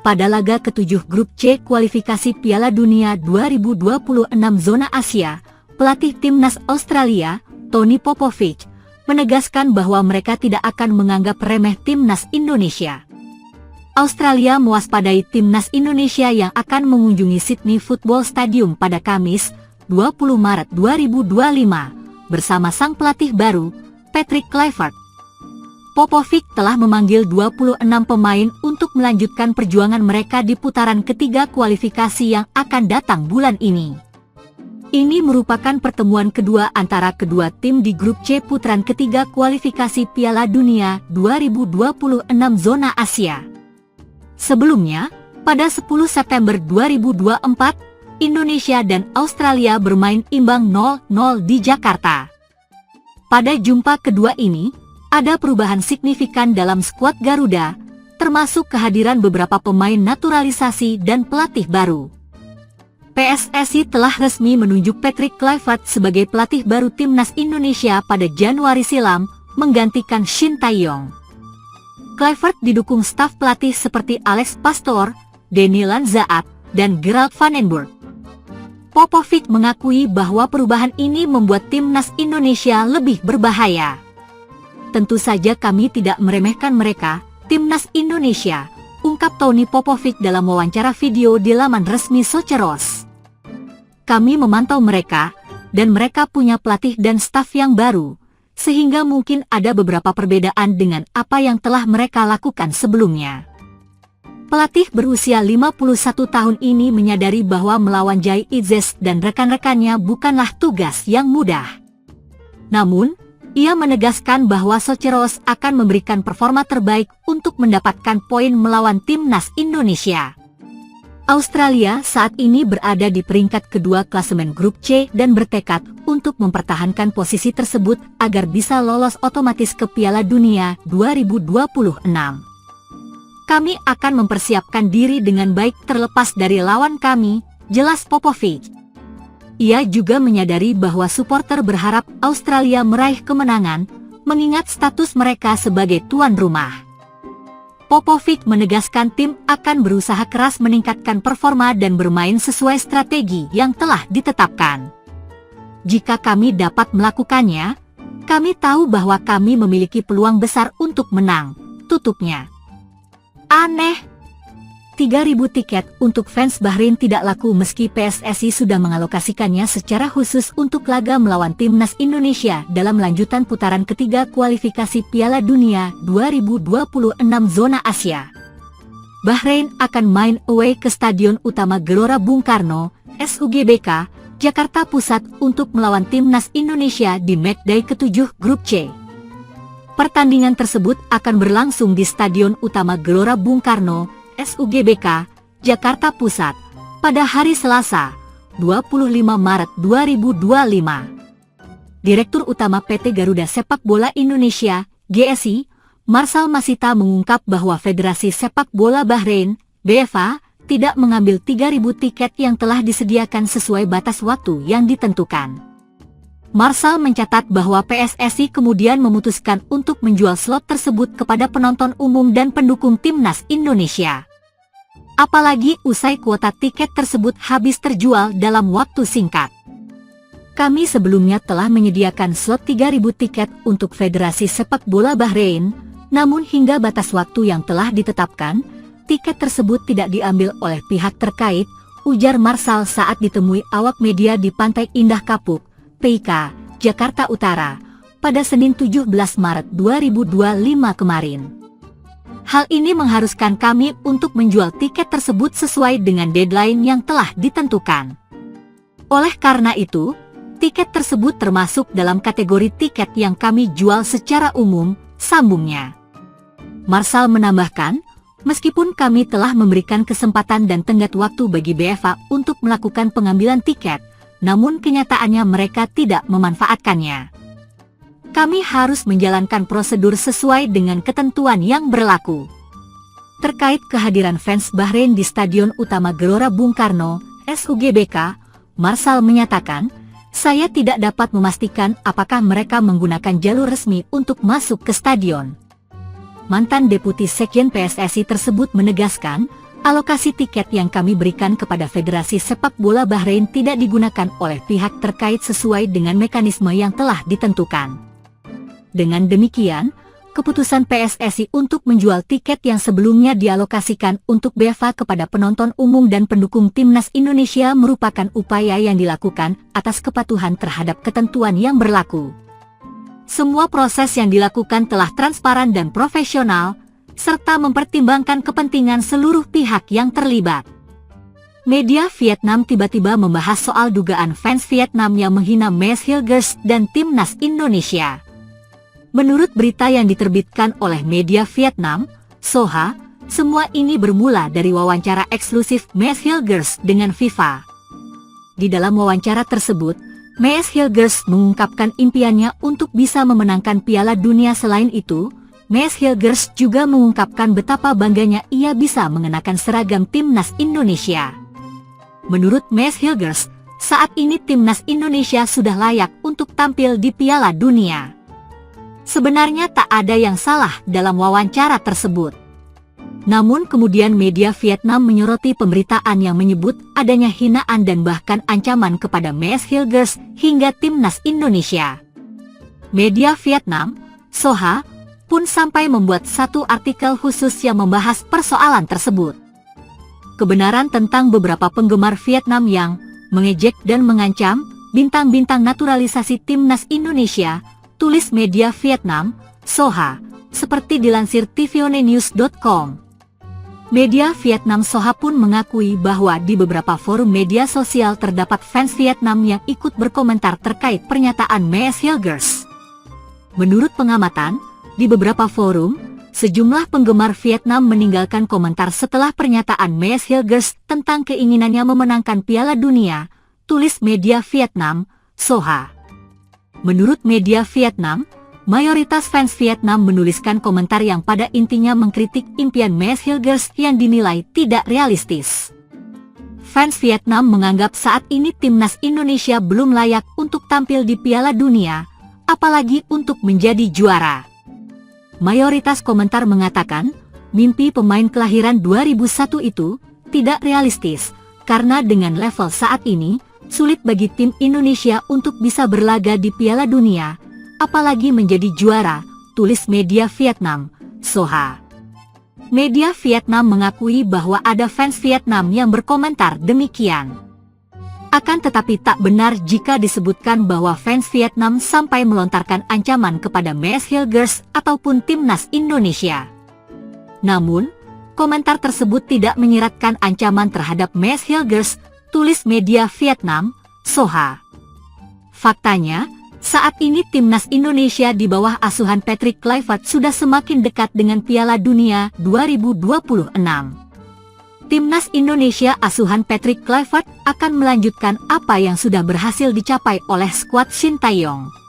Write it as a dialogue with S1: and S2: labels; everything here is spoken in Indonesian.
S1: pada laga ketujuh grup C kualifikasi Piala Dunia 2026 zona Asia, pelatih timnas Australia, Tony Popovic, menegaskan bahwa mereka tidak akan menganggap remeh timnas Indonesia. Australia mewaspadai timnas Indonesia yang akan mengunjungi Sydney Football Stadium pada Kamis, 20 Maret 2025, bersama sang pelatih baru, Patrick Kluivert. Popovic telah memanggil 26 pemain untuk melanjutkan perjuangan mereka di putaran ketiga kualifikasi yang akan datang bulan ini. Ini merupakan pertemuan kedua antara kedua tim di grup C putaran ketiga kualifikasi Piala Dunia 2026 zona Asia. Sebelumnya, pada 10 September 2024, Indonesia dan Australia bermain imbang 0-0 di Jakarta. Pada jumpa kedua ini, ada perubahan signifikan dalam skuad Garuda, termasuk kehadiran beberapa pemain naturalisasi dan pelatih baru. PSSI telah resmi menunjuk Patrick Kluivert sebagai pelatih baru timnas Indonesia pada Januari silam, menggantikan Shin Tae-yong. Kluivert didukung staf pelatih seperti Alex Pastoor, Denny Lanzaat, dan Gerald van den Burg. Popovic mengakui bahwa perubahan ini membuat timnas Indonesia lebih berbahaya. Tentu saja kami tidak meremehkan mereka, timnas Indonesia, ungkap Tony Popovic dalam wawancara video di laman resmi Socheros. Kami memantau mereka, dan mereka punya pelatih dan staf yang baru, sehingga mungkin ada beberapa perbedaan dengan apa yang telah mereka lakukan sebelumnya. Pelatih berusia 51 tahun ini menyadari bahwa melawan Jai Itzes dan rekan-rekannya bukanlah tugas yang mudah. Namun, ia menegaskan bahwa Socheros akan memberikan performa terbaik untuk mendapatkan poin melawan timnas Indonesia. Australia saat ini berada di peringkat kedua klasemen grup C dan bertekad untuk mempertahankan posisi tersebut agar bisa lolos otomatis ke Piala Dunia 2026. Kami akan mempersiapkan diri dengan baik terlepas dari lawan kami, jelas Popovic. Ia juga menyadari bahwa supporter berharap Australia meraih kemenangan, mengingat status mereka sebagai tuan rumah. Popovic menegaskan tim akan berusaha keras meningkatkan performa dan bermain sesuai strategi yang telah ditetapkan. Jika kami dapat melakukannya, kami tahu bahwa kami memiliki peluang besar untuk menang, tutupnya. Aneh. 3.000 tiket untuk fans Bahrain tidak laku meski PSSI sudah mengalokasikannya secara khusus untuk laga melawan timnas Indonesia dalam lanjutan putaran ketiga kualifikasi Piala Dunia 2026 zona Asia. Bahrain akan main away ke Stadion Utama Gelora Bung Karno, SUGBK, Jakarta Pusat untuk melawan timnas Indonesia di matchday ke-7 grup C. Pertandingan tersebut akan berlangsung di Stadion Utama Gelora Bung Karno, SUGBK, Jakarta Pusat, pada hari Selasa, 25 Maret 2025. Direktur Utama PT Garuda Sepak Bola Indonesia, GSI, Marshal Masita mengungkap bahwa Federasi Sepak Bola Bahrain, BFA, tidak mengambil 3.000 tiket yang telah disediakan sesuai batas waktu yang ditentukan. Marshal mencatat bahwa PSSI kemudian memutuskan untuk menjual slot tersebut kepada penonton umum dan pendukung timnas Indonesia. Apalagi usai kuota tiket tersebut habis terjual dalam waktu singkat. Kami sebelumnya telah menyediakan slot 3.000 tiket untuk Federasi Sepak Bola Bahrain, namun hingga batas waktu yang telah ditetapkan, tiket tersebut tidak diambil oleh pihak terkait, ujar Marshal saat ditemui awak media di Pantai Indah Kapuk, PIK, Jakarta Utara, pada Senin 17 Maret 2025 kemarin. Hal ini mengharuskan kami untuk menjual tiket tersebut sesuai dengan deadline yang telah ditentukan. Oleh karena itu, tiket tersebut termasuk dalam kategori tiket yang kami jual secara umum, sambungnya. Marshal menambahkan, meskipun kami telah memberikan kesempatan dan tenggat waktu bagi BFA untuk melakukan pengambilan tiket, namun kenyataannya mereka tidak memanfaatkannya. Kami harus menjalankan prosedur sesuai dengan ketentuan yang berlaku. Terkait kehadiran fans Bahrain di Stadion Utama Gelora Bung Karno, SUGBK, Marshal menyatakan, saya tidak dapat memastikan apakah mereka menggunakan jalur resmi untuk masuk ke stadion. Mantan Deputi Sekjen PSSI tersebut menegaskan, Alokasi tiket yang kami berikan kepada Federasi Sepak Bola Bahrain tidak digunakan oleh pihak terkait sesuai dengan mekanisme yang telah ditentukan. Dengan demikian, keputusan PSSI untuk menjual tiket yang sebelumnya dialokasikan untuk BEFA kepada penonton umum dan pendukung Timnas Indonesia merupakan upaya yang dilakukan atas kepatuhan terhadap ketentuan yang berlaku. Semua proses yang dilakukan telah transparan dan profesional, serta mempertimbangkan kepentingan seluruh pihak yang terlibat. Media Vietnam tiba-tiba membahas soal dugaan fans Vietnam yang menghina Mes Hilgers dan Timnas Indonesia. Menurut berita yang diterbitkan oleh media Vietnam, Soha, semua ini bermula dari wawancara eksklusif Mes Hilgers dengan FIFA. Di dalam wawancara tersebut, Mes Hilgers mengungkapkan impiannya untuk bisa memenangkan Piala Dunia. Selain itu, Mes Hilgers juga mengungkapkan betapa bangganya ia bisa mengenakan seragam Timnas Indonesia. Menurut Mes Hilgers, saat ini Timnas Indonesia sudah layak untuk tampil di Piala Dunia. Sebenarnya tak ada yang salah dalam wawancara tersebut. Namun kemudian media Vietnam menyoroti pemberitaan yang menyebut adanya hinaan dan bahkan ancaman kepada Mes Hilgers hingga Timnas Indonesia. Media Vietnam, Soha, pun sampai membuat satu artikel khusus yang membahas persoalan tersebut. Kebenaran tentang beberapa penggemar Vietnam yang mengejek dan mengancam bintang-bintang naturalisasi Timnas Indonesia, tulis media Vietnam, Soha, seperti dilansir tvonnews.com. Media Vietnam Soha pun mengakui bahwa di beberapa forum media sosial terdapat fans Vietnam yang ikut berkomentar terkait pernyataan Mes Hilgers. Menurut pengamatan, di beberapa forum, sejumlah penggemar Vietnam meninggalkan komentar setelah pernyataan Mes Hilgers tentang keinginannya memenangkan Piala Dunia, tulis media Vietnam, Soha. Menurut media Vietnam, mayoritas fans Vietnam menuliskan komentar yang pada intinya mengkritik impian Mes Hilgers yang dinilai tidak realistis. Fans Vietnam menganggap saat ini Timnas Indonesia belum layak untuk tampil di Piala Dunia, apalagi untuk menjadi juara. Mayoritas komentar mengatakan, mimpi pemain kelahiran 2001 itu tidak realistis, karena dengan level saat ini, sulit bagi tim Indonesia untuk bisa berlaga di Piala Dunia, apalagi menjadi juara, tulis media Vietnam, Soha. Media Vietnam mengakui bahwa ada fans Vietnam yang berkomentar demikian. Akan tetapi tak benar jika disebutkan bahwa fans Vietnam sampai melontarkan ancaman kepada Mes Hilgers ataupun Timnas Indonesia. Namun, komentar tersebut tidak menyiratkan ancaman terhadap Mes Hilgers, tulis media Vietnam, Soha. Faktanya, saat ini Timnas Indonesia di bawah asuhan Patrick Kluivert sudah semakin dekat dengan Piala Dunia 2026. Timnas Indonesia asuhan Patrick Kluivert akan melanjutkan apa yang sudah berhasil dicapai oleh skuad Sintayong.